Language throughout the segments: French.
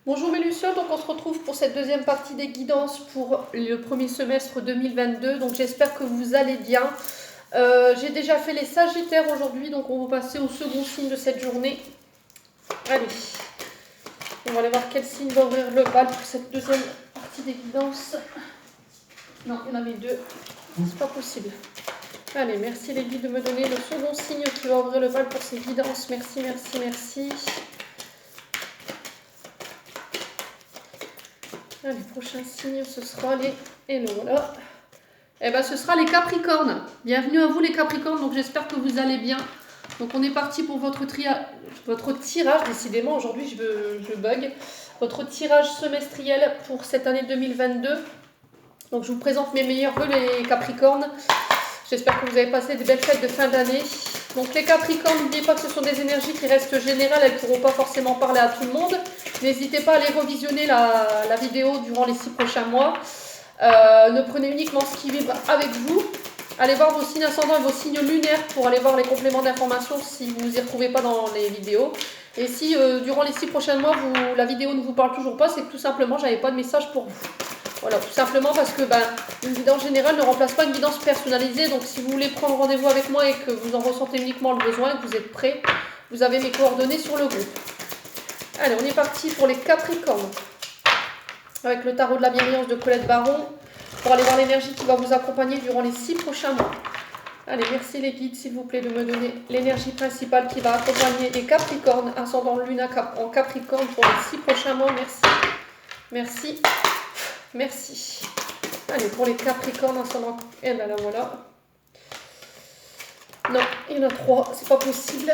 Bonjour mes Lucioles, donc on se retrouve pour cette deuxième partie des guidances pour le premier semestre 2022. Donc j'espère que vous allez bien. J'ai déjà fait les Sagittaires aujourd'hui, donc on va passer au second signe de cette journée. Allez, on va aller voir quel signe va ouvrir le bal pour cette deuxième partie des guidances. Non, il y en avait deux, c'est pas possible. Allez, merci les guides de me donner le second signe qui va ouvrir le bal pour ces guidances. Merci, merci, merci. Allez, prochain signe, ce sera les... Et non, voilà. Eh ben, ce sera les Capricornes. Bienvenue à vous les Capricornes, donc j'espère que vous allez bien. Donc on est parti pour votre tirage, décidément aujourd'hui je bug. Votre tirage semestriel pour cette année 2022. Donc je vous présente mes meilleurs vœux les Capricornes. J'espère que vous avez passé des belles fêtes de fin d'année. Donc les Capricornes, n'oubliez pas que ce sont des énergies qui restent générales, elles ne pourront pas forcément parler à tout le monde. N'hésitez pas à aller revisionner la vidéo durant les 6 prochains mois. Ne prenez uniquement ce qui vibre avec vous. Allez voir vos signes ascendants et vos signes lunaires pour aller voir les compléments d'information si vous ne vous y retrouvez pas dans les vidéos. Et si durant les 6 prochains mois, la vidéo ne vous parle toujours pas, c'est que tout simplement, j'avais pas de message pour vous. Voilà, tout simplement parce que une guidance générale ne remplace pas une guidance personnalisée. Donc si vous voulez prendre rendez-vous avec moi et que vous en ressentez uniquement le besoin, que vous êtes prêts, vous avez mes coordonnées sur le groupe. Allez, on est parti pour les Capricornes. Avec le tarot de la bienveillance de Colette Baron, pour aller voir l'énergie qui va vous accompagner durant les 6 prochains mois. Allez, merci les guides, s'il vous plaît, de me donner l'énergie principale qui va accompagner les Capricornes, ascendant Luna en Capricorne pour les 6 prochains mois. Merci. Merci. Merci. Allez, pour les Capricornes, ascendant... Et là, voilà. Non, il y en a 3, c'est pas possible.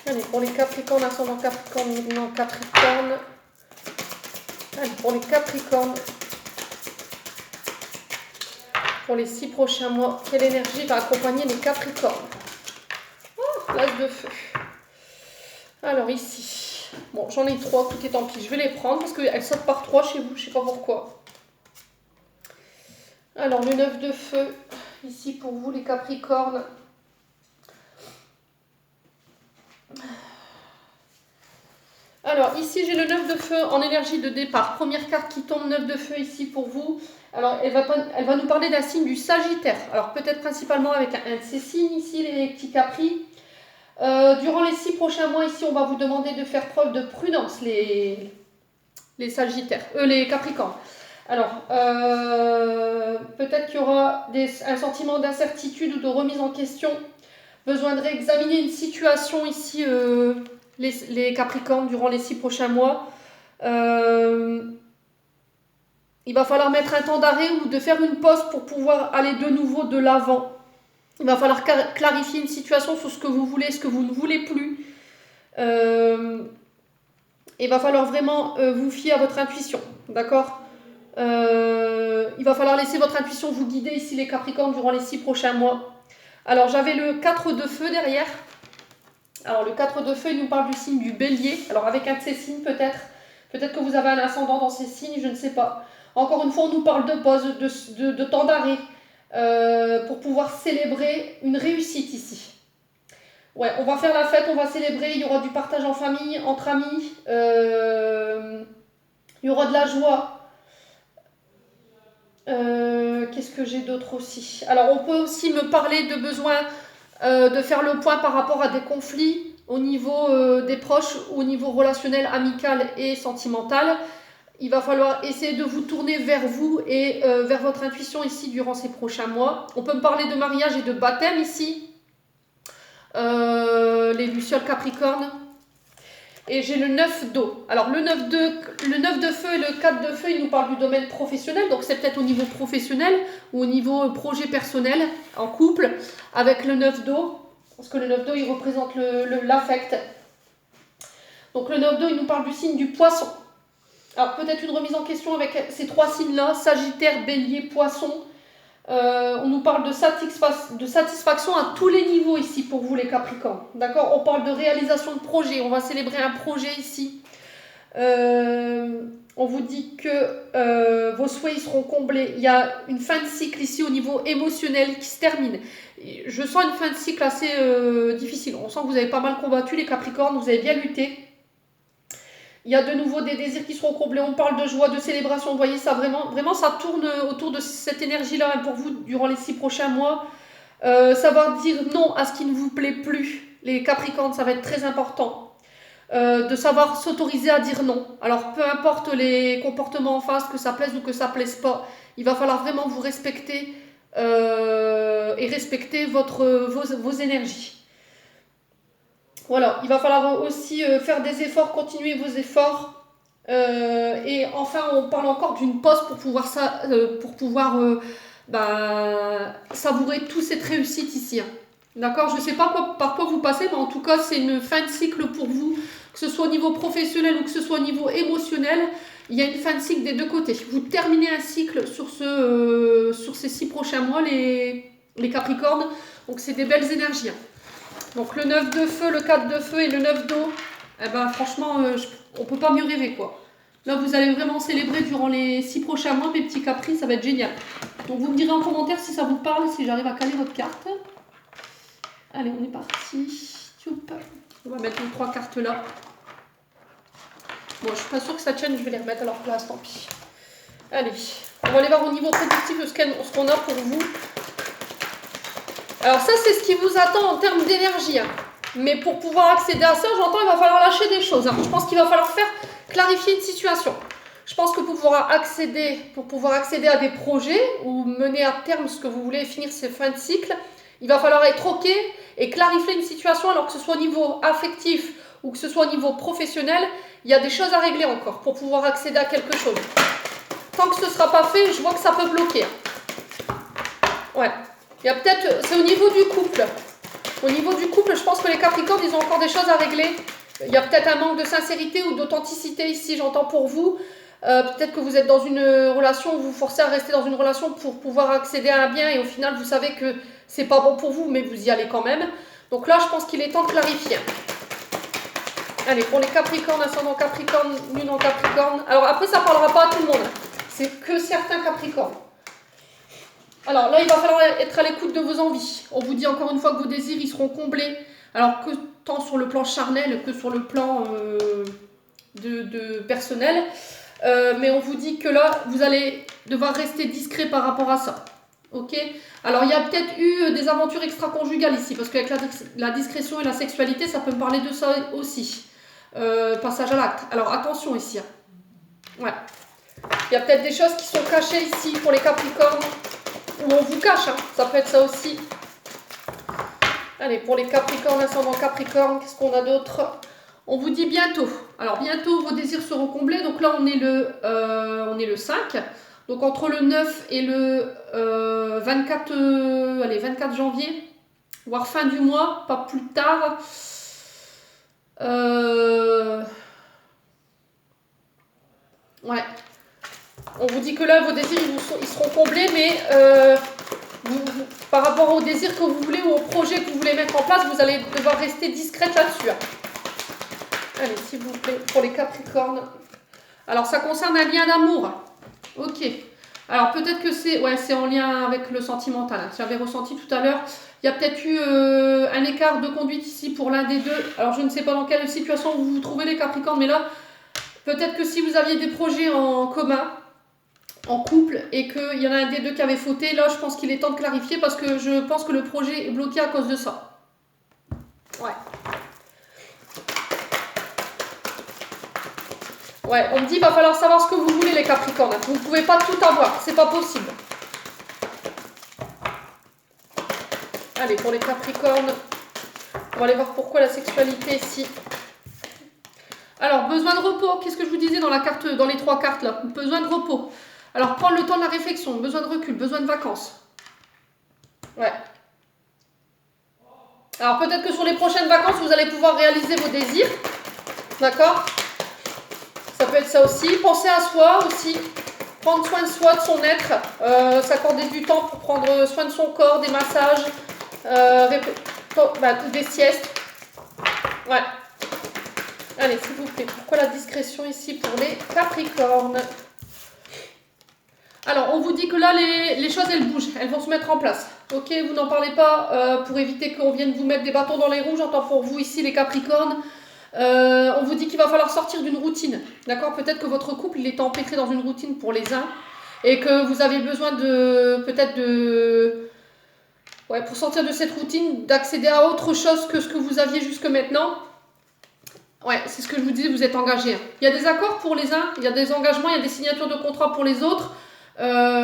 Allez, pour les Capricornes, ascendant Capricorne, non, Capricorne. Allez, pour les Capricornes, pour les 6 prochains mois, quelle énergie va accompagner les Capricornes? Oh, l'as de feu. Alors ici, bon, j'en ai 3, écoutez, tant pis, je vais les prendre parce qu'elles sortent par 3 chez vous, je sais pas pourquoi. Alors, le 9 de feu, ici pour vous les Capricornes. Alors, ici, j'ai le 9 de feu en énergie de départ. Première carte qui tombe, 9 de feu ici pour vous. Alors, elle va nous parler d'un signe du Sagittaire. Alors, peut-être principalement avec un de ces signes ici, les petits Capris. Durant les 6 prochains mois, ici, on va vous demander de faire preuve de prudence, les Sagittaires, les Capricornes. Alors, peut-être qu'il y aura un sentiment d'incertitude ou de remise en question. Besoin de réexaminer une situation ici... Les Capricornes durant les 6 prochains mois. Il va falloir mettre un temps d'arrêt ou de faire une pause pour pouvoir aller de nouveau de l'avant. Il va falloir clarifier une situation sur ce que vous voulez, ce que vous ne voulez plus. Il va falloir vraiment vous fier à votre intuition, d'accord? Il va falloir laisser votre intuition vous guider ici les Capricornes durant les 6 prochains mois. Alors j'avais le 4 de feu derrière. Alors, le 4 de feu, il nous parle du signe du bélier. Alors, avec un de ces signes, peut-être. Peut-être que vous avez un ascendant dans ces signes, je ne sais pas. Encore une fois, on nous parle de pause, de temps d'arrêt, pour pouvoir célébrer une réussite ici. Ouais, on va faire la fête, on va célébrer, il y aura du partage en famille, entre amis, il y aura de la joie. Qu'est-ce que j'ai d'autre aussi? Alors, on peut aussi me parler de besoin... de faire le point par rapport à des conflits au niveau des proches, au niveau relationnel, amical et sentimental. Il va falloir essayer de vous tourner vers vous et vers votre intuition ici durant ces prochains mois. On peut me parler de mariage et de baptême ici. Les Lucioles Capricornes. Et j'ai le 9 d'eau. Alors le 9 de feu et le 4 de feu, ils nous parlent du domaine professionnel. Donc c'est peut-être au niveau professionnel ou au niveau projet personnel, en couple, avec le 9 d'eau. Parce que le 9 d'eau, il représente l'affect. Donc le 9 d'eau, il nous parle du signe du poisson. Alors peut-être une remise en question avec ces 3 signes-là, Sagittaire, Bélier, Poisson. On nous parle de satisfaction à tous les niveaux ici pour vous les Capricornes. D'accord? On parle de réalisation de projet. On va célébrer un projet ici. On vous dit que vos souhaits ils seront comblés. Il y a une fin de cycle ici au niveau émotionnel qui se termine. Je sens une fin de cycle assez difficile. On sent que vous avez pas mal combattu les Capricornes. Vous avez bien lutté. Il y a de nouveau des désirs qui seront comblés. On parle de joie, de célébration. Vous voyez ça vraiment ça tourne autour de cette énergie-là hein, pour vous durant les 6 prochains mois. Savoir dire non à ce qui ne vous plaît plus. Les Capricornes, ça va être très important. De savoir s'autoriser à dire non. Alors, peu importe les comportements en face, que ça plaise ou que ça plaise pas, il va falloir vraiment vous respecter et respecter vos énergies. Voilà, il va falloir aussi faire des efforts, continuer vos efforts. Et enfin, on parle encore d'une pause pour pouvoir savourer toute cette réussite ici. Hein. D'accord, je ne sais pas par quoi vous passez, mais en tout cas, c'est une fin de cycle pour vous, que ce soit au niveau professionnel ou que ce soit au niveau émotionnel. Il y a une fin de cycle des deux côtés. Vous terminez un cycle sur ces 6 prochains mois, les Capricornes. Donc, c'est des belles énergies. Hein. Donc le 9 de feu, le 4 de feu et le 9 d'eau, eh ben, franchement, on ne peut pas mieux rêver quoi. Là, vous allez vraiment célébrer durant les 6 prochains mois, mes petits capris, ça va être génial. Donc vous me direz en commentaire si ça vous parle, si j'arrive à caler votre carte. Allez, on est parti. On va mettre les 3 cartes là. Bon, je suis pas sûre que ça tienne, je vais les remettre à leur place, tant pis. Allez, on va aller voir au niveau prédictif ce qu'on a pour vous. Alors ça, c'est ce qui vous attend en termes d'énergie. Hein. Mais pour pouvoir accéder à ça, j'entends, il va falloir lâcher des choses. Hein. Je pense qu'il va falloir clarifier une situation. Je pense que pour pouvoir accéder à des projets ou mener à terme ce que vous voulez finir ces fins de cycle, il va falloir être OK et clarifier une situation, alors que ce soit au niveau affectif ou que ce soit au niveau professionnel, il y a des choses à régler encore pour pouvoir accéder à quelque chose. Tant que ce ne sera pas fait, je vois que ça peut bloquer. Ouais. Il y a peut-être, c'est au niveau du couple. Au niveau du couple, je pense que les Capricornes, ils ont encore des choses à régler. Il y a peut-être un manque de sincérité ou d'authenticité ici, j'entends pour vous. Peut-être que vous êtes dans une relation, vous vous forcez à rester dans une relation pour pouvoir accéder à un bien et au final, vous savez que c'est pas bon pour vous, mais vous y allez quand même. Donc là, je pense qu'il est temps de clarifier. Allez, pour les Capricornes, ascendant Capricorne, lune en Capricorne. Alors après, ça ne parlera pas à tout le monde. C'est que certains Capricornes. Alors là, il va falloir être à l'écoute de vos envies. On vous dit encore une fois que vos désirs, ils seront comblés. Alors que tant sur le plan charnel que sur le plan de personnel. Mais on vous dit que là, vous allez devoir rester discret par rapport à ça. Ok ? Alors, il y a peut-être eu des aventures extra-conjugales ici. Parce qu'avec la discrétion et la sexualité, ça peut me parler de ça aussi. Passage à l'acte. Alors, attention ici. Ouais. Il y a peut-être des choses qui sont cachées ici pour les Capricornes. Ou on vous cache, hein. Ça peut être ça aussi. Allez, pour les Capricornes, ascendant Capricorne, qu'est-ce qu'on a d'autre ? On vous dit bientôt. Alors, bientôt, vos désirs seront comblés. Donc là, on est le 5. Donc, entre le 9 et le 24 janvier, voire fin du mois, pas plus tard. Ouais. On vous dit que là, vos désirs, ils seront comblés, mais par rapport aux désirs que vous voulez ou aux projets que vous voulez mettre en place, vous allez devoir rester discrète là-dessus. Allez, s'il vous plaît, pour les Capricornes. Alors, ça concerne un lien d'amour. Ok. Alors, peut-être que c'est en lien avec le sentimental. Hein. J'avais ressenti tout à l'heure. Il y a peut-être eu un écart de conduite ici pour l'un des deux. Alors, je ne sais pas dans quelle situation vous vous trouvez, les Capricornes, mais là, peut-être que si vous aviez des projets en commun, en couple, et qu'il y en a un des deux qui avait fauté, là, je pense qu'il est temps de clarifier parce que je pense que le projet est bloqué à cause de ça. Ouais. Ouais, on me dit qu'il va falloir savoir ce que vous voulez, les Capricornes. Vous ne pouvez pas tout avoir, c'est pas possible. Allez, pour les Capricornes, on va aller voir pourquoi la sexualité ici. Alors, besoin de repos, qu'est-ce que je vous disais dans les 3 cartes là ? Besoin de repos. Alors, prendre le temps de la réflexion, besoin de recul, besoin de vacances. Ouais. Alors, peut-être que sur les prochaines vacances, vous allez pouvoir réaliser vos désirs. D'accord ? Ça peut être ça aussi. Penser à soi aussi. Prendre soin de soi, de son être. S'accorder du temps pour prendre soin de son corps, des massages, des siestes. Ouais. Allez, s'il vous plaît. Pourquoi la discrétion ici pour les Capricornes ? Alors, on vous dit que là, les choses, elles bougent. Elles vont se mettre en place. Ok, vous n'en parlez pas pour éviter qu'on vienne vous mettre des bâtons dans les roues. J'entends pour vous ici, les Capricornes. On vous dit qu'il va falloir sortir d'une routine. D'accord? Peut-être que votre couple, il est empêtré dans une routine pour les uns et que vous avez besoin de, peut-être de, ouais, pour sortir de cette routine, d'accéder à autre chose que ce que vous aviez jusque maintenant. Ouais, c'est ce que je vous disais, vous êtes engagés. Il y a des accords pour les uns, il y a des engagements, il y a des signatures de contrat pour les autres.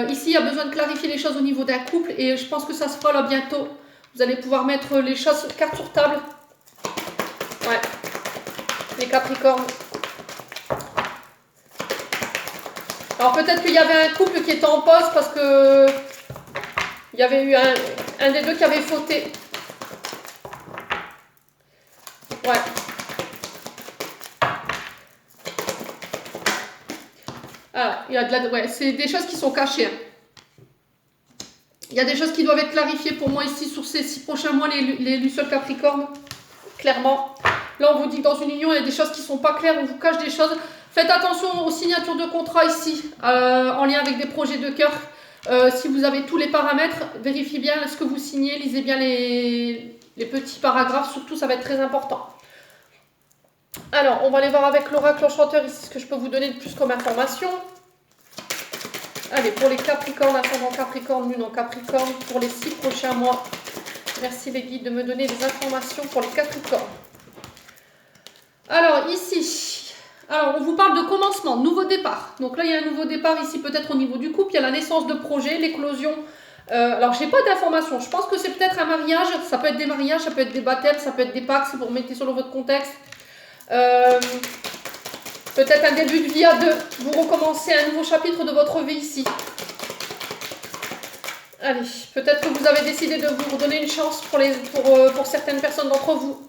Ici, il y a besoin de clarifier les choses au niveau d'un couple et je pense que ça se fera là bientôt. Vous allez pouvoir mettre les choses cartes sur table. Ouais, les Capricornes. Alors peut-être qu'il y avait un couple qui était en pause parce que il y avait eu un des deux qui avait fauté. Ouais. Ah, il y a de la, ouais, c'est des choses qui sont cachées. Il y a des choses qui doivent être clarifiées pour moi ici sur ces 6 prochains mois, les Lucioles Capricornes. Clairement. Là, on vous dit que dans une union, il y a des choses qui ne sont pas claires, on vous cache des choses. Faites attention aux signatures de contrat ici, en lien avec des projets de cœur. Si vous avez tous les paramètres, vérifiez bien ce que vous signez, lisez bien les petits paragraphes, surtout ça va être très important. Alors, on va aller voir avec l'oracle enchanteur ici ce que je peux vous donner de plus comme information. Allez, pour les Capricornes, ascendant Capricorne, lune en Capricorne, pour les 6 prochains mois. Merci les guides de me donner des informations pour les Capricornes. Alors, ici, alors on vous parle de commencement, nouveau départ. Donc là, il y a un nouveau départ ici, peut-être au niveau du couple. Il y a la naissance de projet, l'éclosion. Alors, je n'ai pas d'informations. Je pense que c'est peut-être un mariage. Ça peut être des mariages, ça peut être des baptêmes, ça peut être des pactes, si vous remettez selon votre contexte. Peut-être un début de vie à deux. Vous recommencez un nouveau chapitre de votre vie ici. Allez, peut-être que vous avez décidé de vous redonner une chance pour certaines personnes d'entre vous.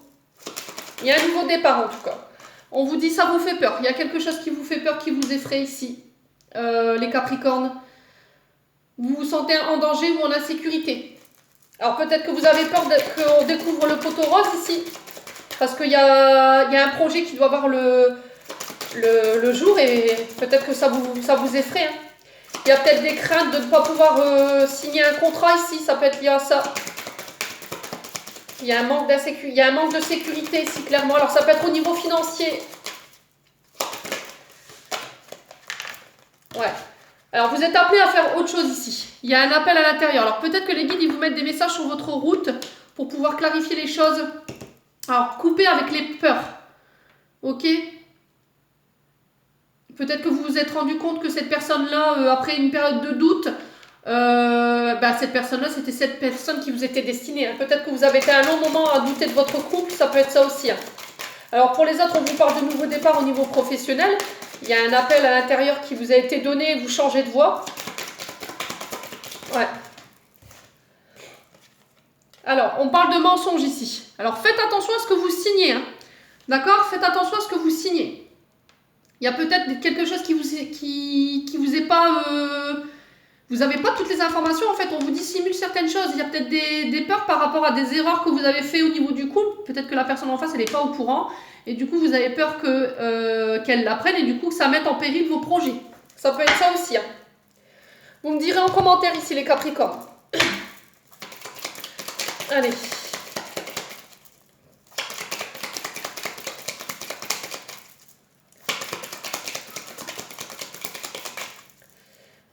Il y a un nouveau départ en tout cas. On vous dit ça vous fait peur. Il y a quelque chose qui vous fait peur, qui vous effraie ici. Les Capricornes. Vous vous sentez en danger ou en insécurité. Alors peut-être que vous avez peur qu'on découvre le poteau rose ici. Parce qu'il y a un projet qui doit voir le jour et peut-être que ça vous effraie. Hein. Il y a peut-être des craintes de ne pas pouvoir signer un contrat ici. Ça peut être lié à ça. Il y a un manque de sécurité ici, clairement. Alors, ça peut être au niveau financier. Ouais. Alors, vous êtes appelé à faire autre chose ici. Il y a un appel à l'intérieur. Alors, peut-être que les guides, ils vous mettent des messages sur votre route pour pouvoir clarifier les choses. Alors, coupez avec les peurs. Ok ? Peut-être que vous vous êtes rendu compte que cette personne-là, après une période de doute, cette personne-là, c'était cette personne qui vous était destinée. Hein. Peut-être que vous avez été un long moment à douter de votre couple, ça peut être ça aussi. Hein. Alors pour les autres, on vous parle de nouveau départ au niveau professionnel. Il y a un appel à l'intérieur qui vous a été donné et vous changez de voie. Ouais. Alors, on parle de mensonges ici. Alors faites attention à ce que vous signez. Hein. D'accord ? Faites attention à ce que vous signez. Il y a peut-être quelque chose qui vous est pas... vous n'avez pas toutes les informations, en fait, on vous dissimule certaines choses. Il y a peut-être des peurs par rapport à des erreurs que vous avez fait au niveau du couple. Peut-être que la personne en face, elle n'est pas au courant. Et du coup, vous avez peur qu'elle l'apprenne et du coup, que ça mette en péril vos projets. Ça peut être ça aussi. Hein. Vous me direz en commentaire ici, les Capricornes. Allez.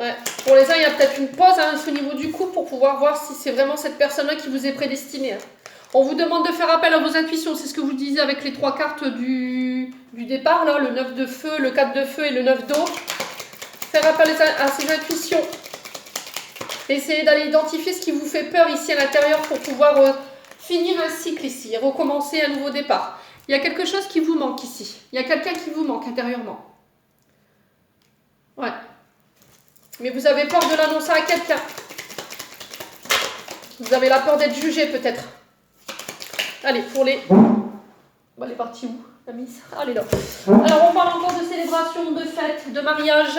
Ouais. Pour les uns, il y a peut-être une pause hein, au niveau du couple pour pouvoir voir si c'est vraiment cette personne-là qui vous est prédestinée. Hein. On vous demande de faire appel à vos intuitions. C'est ce que vous disiez avec les 3 cartes du départ, là, le 9 de feu, le 4 de feu et le 9 d'eau. Faire appel à ces intuitions. Essayez d'aller identifier ce qui vous fait peur ici à l'intérieur pour pouvoir finir un cycle ici et recommencer un nouveau départ. Il y a quelque chose qui vous manque ici. Il y a quelqu'un qui vous manque intérieurement. Ouais. Mais vous avez peur de l'annoncer à quelqu'un. Vous avez la peur d'être jugé peut-être. Allez, pour les... Bon, elle est partie où, la miss? Ah, elle est là. Alors, on parle encore de célébration, de fête, de mariage,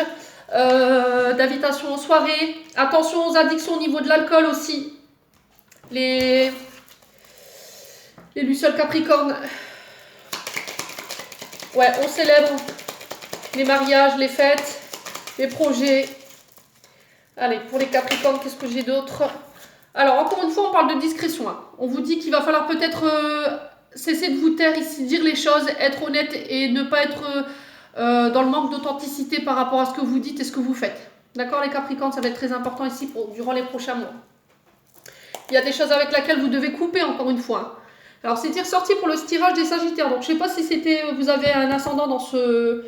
d'invitation en soirée. Attention aux addictions au niveau de l'alcool aussi. Les Lucioles Capricornes. Ouais, on célèbre les mariages, les fêtes, les projets. Allez, pour les Capricornes, qu'est-ce que j'ai d'autre? Alors, encore une fois, on parle de discrétion. Hein. On vous dit qu'il va falloir peut-être cessez de vous taire ici, dire les choses, être honnête et ne pas être dans le manque d'authenticité par rapport à ce que vous dites et ce que vous faites. D'accord les Capricornes, ça va être très important ici durant les prochains mois. Il y a des choses avec lesquelles vous devez couper encore une fois. Alors c'est ressorti pour le tirage des Sagittaires. Donc je ne sais pas si vous avez un ascendant dans ce...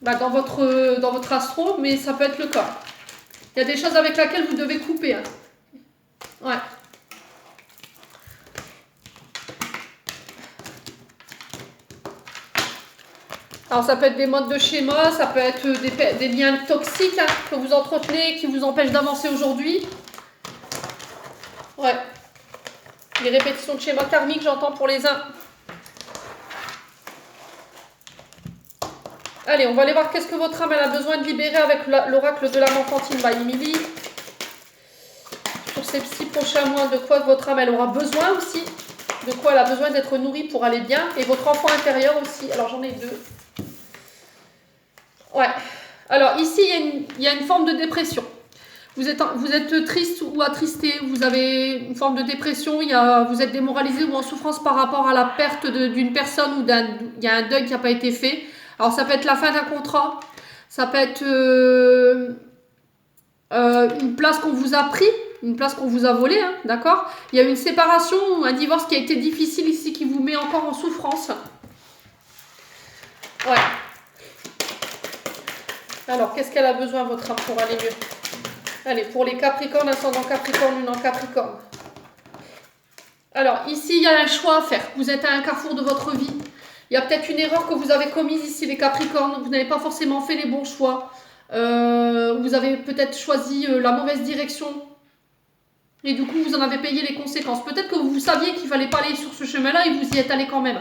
dans votre astro, mais ça peut être le cas. Il y a des choses avec lesquelles vous devez couper. Hein. Ouais. Alors ça peut être des modes de schéma, ça peut être des liens toxiques hein, que vous entretenez, qui vous empêchent d'avancer aujourd'hui. Ouais. Les répétitions de schémas karmiques, j'entends pour les uns. Allez, on va aller voir qu'est-ce que votre âme elle a besoin de libérer avec l'oracle de l'âme enfantine by Emily. Sur ces 6 prochains mois, de quoi votre âme elle aura besoin aussi. De quoi elle a besoin d'être nourrie pour aller bien. Et votre enfant intérieur aussi. Alors j'en ai 2. Ouais. Alors ici, il y a une forme de dépression. Vous êtes triste ou attristé, vous avez une forme de dépression, vous êtes démoralisé ou en souffrance par rapport à la perte d'une personne ou il y a un deuil qui n'a pas été fait. Alors ça peut être la fin d'un contrat, ça peut être une place qu'on vous a pris, une place qu'on vous a volée, hein, d'accord? Il y a une séparation ou un divorce qui a été difficile ici, qui vous met encore en souffrance. Ouais. Alors, qu'est-ce qu'elle a besoin, votre âme, pour aller mieux? Allez, pour les Capricornes, ascendant Capricorne, lune en Capricorne. Alors, ici, il y a un choix à faire. Vous êtes à un carrefour de votre vie. Il y a peut-être une erreur que vous avez commise ici, les Capricornes. Vous n'avez pas forcément fait les bons choix. Vous avez peut-être choisi la mauvaise direction. Et du coup, vous en avez payé les conséquences. Peut-être que vous saviez qu'il ne fallait pas aller sur ce chemin-là et vous y êtes allé quand même.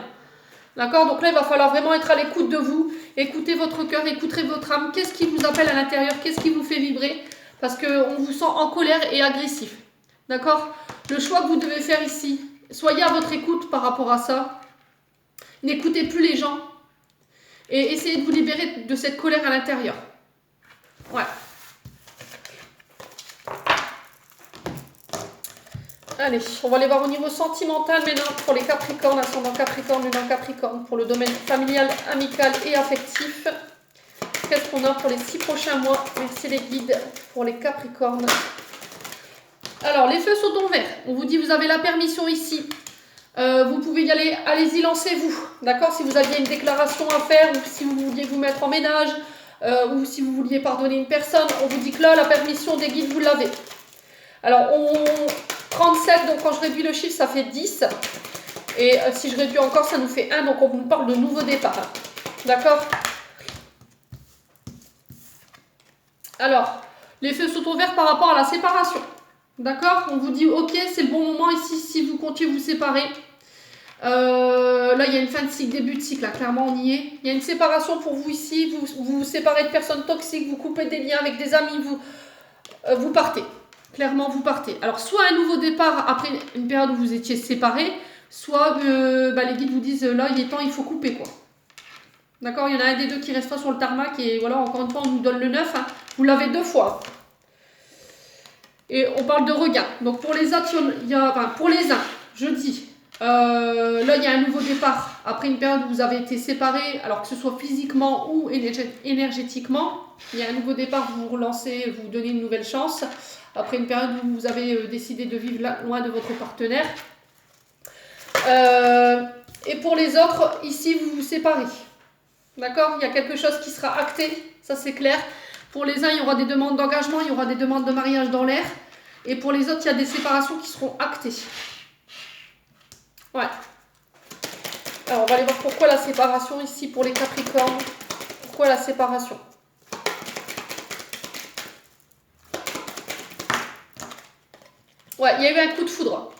D'accord? Donc là, il va falloir vraiment être à l'écoute de vous. Écoutez votre cœur, écoutez votre âme. Qu'est-ce qui vous appelle à l'intérieur? Qu'est-ce qui vous fait vibrer? Parce qu'on vous sent en colère et agressif. D'accord? Le choix que vous devez faire ici, soyez à votre écoute par rapport à ça. N'écoutez plus les gens. Et essayez de vous libérer de cette colère à l'intérieur. Ouais. Allez, on va aller voir au niveau sentimental maintenant pour les Capricornes, ascendant Capricorne, lune en Capricorne, pour le domaine familial, amical et affectif. Qu'est-ce qu'on a pour les 6 prochains mois? Merci les guides pour les Capricornes. Alors, les feux sont en vert. On vous dit, vous avez la permission ici. Vous pouvez y aller, allez-y, lancez-vous. D'accord? Si vous aviez une déclaration à faire, ou si vous vouliez vous mettre en ménage, ou si vous vouliez pardonner une personne, on vous dit que là, la permission des guides, vous l'avez. Alors, 37, donc quand je réduis le chiffre, ça fait 10. Et si je réduis encore, ça nous fait 1. Donc, on vous parle de nouveau départ. D'accord? Alors, les feux sont ouverts par rapport à la séparation. D'accord? On vous dit, ok, c'est le bon moment ici si vous comptiez vous séparer. Là, il y a une fin de cycle, début de cycle, là, clairement, on y est. Il y a une séparation pour vous ici. Vous vous séparez de personnes toxiques, vous coupez des liens avec des amis, vous partez. Clairement, vous partez. Alors, soit un nouveau départ après une période où vous étiez séparés, soit les guides vous disent, là, il est temps, il faut couper, quoi. D'accord? Il y en a un des deux qui restera sur le tarmac et voilà, encore une fois, on nous donne le 9. Hein. Vous l'avez 2 fois. Et on parle de regain. Donc, pour les autres, pour les uns, je dis, là, il y a un nouveau départ après une période où vous avez été séparés, alors que ce soit physiquement ou énergétiquement. Il y a un nouveau départ, vous vous relancez, vous donnez une nouvelle chance. Après une période où vous avez décidé de vivre loin de votre partenaire. Et pour les autres, ici, vous vous séparez. D'accord? Il y a quelque chose qui sera acté, ça c'est clair. Pour les uns, il y aura des demandes d'engagement, il y aura des demandes de mariage dans l'air. Et pour les autres, il y a des séparations qui seront actées. Ouais. Alors, on va aller voir pourquoi la séparation ici pour les Capricornes. Pourquoi la séparation? Ouais, il y a eu un coup de foudre.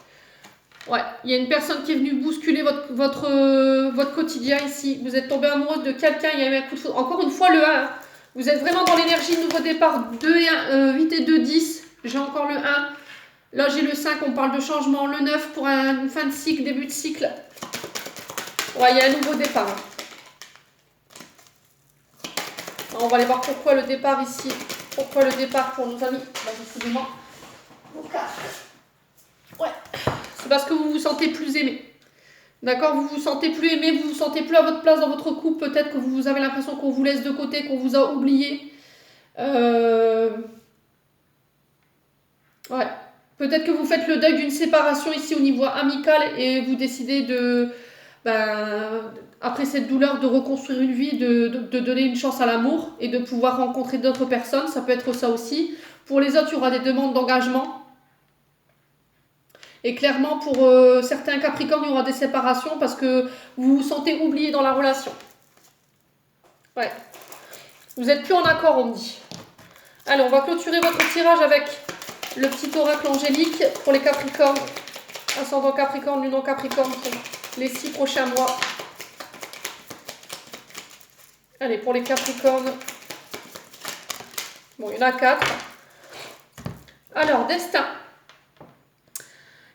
Ouais, il y a une personne qui est venue bousculer votre quotidien ici. Vous êtes tombé amoureuse de quelqu'un, il y a eu un coup de foudre. Encore une fois, le 1. Hein. Vous êtes vraiment dans l'énergie nouveau départ. 2 et 1, 8 et 2, 10. J'ai encore le 1. Là, j'ai le 5, on parle de changement. Le 9 pour une fin de cycle, début de cycle. Ouais, il y a un nouveau départ. Alors, on va aller voir pourquoi le départ ici. Pourquoi le départ pour nos amis. Excusez-moi. Ouais. c'est parce que vous vous sentez plus aimé. D'accord? Vous vous sentez plus aimé, vous vous sentez plus à votre place dans votre couple. Peut-être que vous avez l'impression qu'on vous laisse de côté, qu'on vous a oublié. Ouais. Peut-être que vous faites le deuil d'une séparation ici au niveau amical et vous décidez après cette douleur, de reconstruire une vie, de donner une chance à l'amour et de pouvoir rencontrer d'autres personnes. Ça peut être ça aussi. Pour les autres, il y aura des demandes d'engagement. Et clairement, pour certains Capricornes, il y aura des séparations parce que vous vous sentez oublié dans la relation. Ouais. Vous n'êtes plus en accord, on me dit. Allez, on va clôturer votre tirage avec le petit oracle angélique pour les Capricornes. Ascendant Capricorne, lunan Capricorne pour les 6 prochains mois. Allez, pour les Capricornes. Bon, il y en a 4. Alors, destin.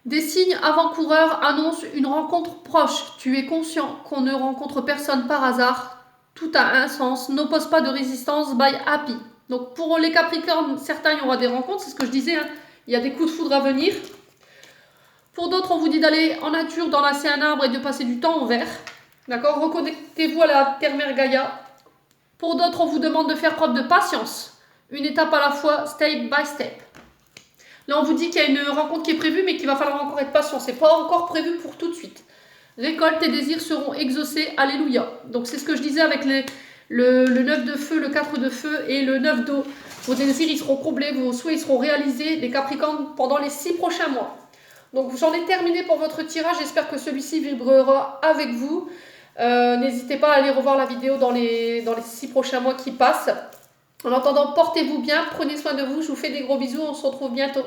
Des signes avant-coureurs annoncent une rencontre proche. Tu es conscient qu'on ne rencontre personne par hasard. Tout a un sens. N'oppose pas de résistance. By happy. Donc pour les Capricornes, certains, il y aura des rencontres. C'est ce que je disais. Hein. Il y a des coups de foudre à venir. Pour d'autres, on vous dit d'aller en nature, d'enlacer un arbre et de passer du temps en vert. D'accord? Reconnectez-vous à la Terre-Mère Gaïa. Pour d'autres, on vous demande de faire preuve de patience. Une étape à la fois, step by step. Là, on vous dit qu'il y a une rencontre qui est prévue, mais qu'il va falloir encore être patient. C'est pas encore prévu pour tout de suite. Récolte, tes désirs seront exaucés. Alléluia. Donc, c'est ce que je disais avec le 9 de feu, le 4 de feu et le 9 d'eau. Vos désirs, ils seront comblés, vos souhaits, ils seront réalisés, les Capricornes, pendant les 6 prochains mois. Donc, j'en ai terminé pour votre tirage. J'espère que celui-ci vibrera avec vous. N'hésitez pas à aller revoir la vidéo dans les 6 prochains mois qui passent. En attendant, portez-vous bien, prenez soin de vous. Je vous fais des gros bisous. On se retrouve bientôt.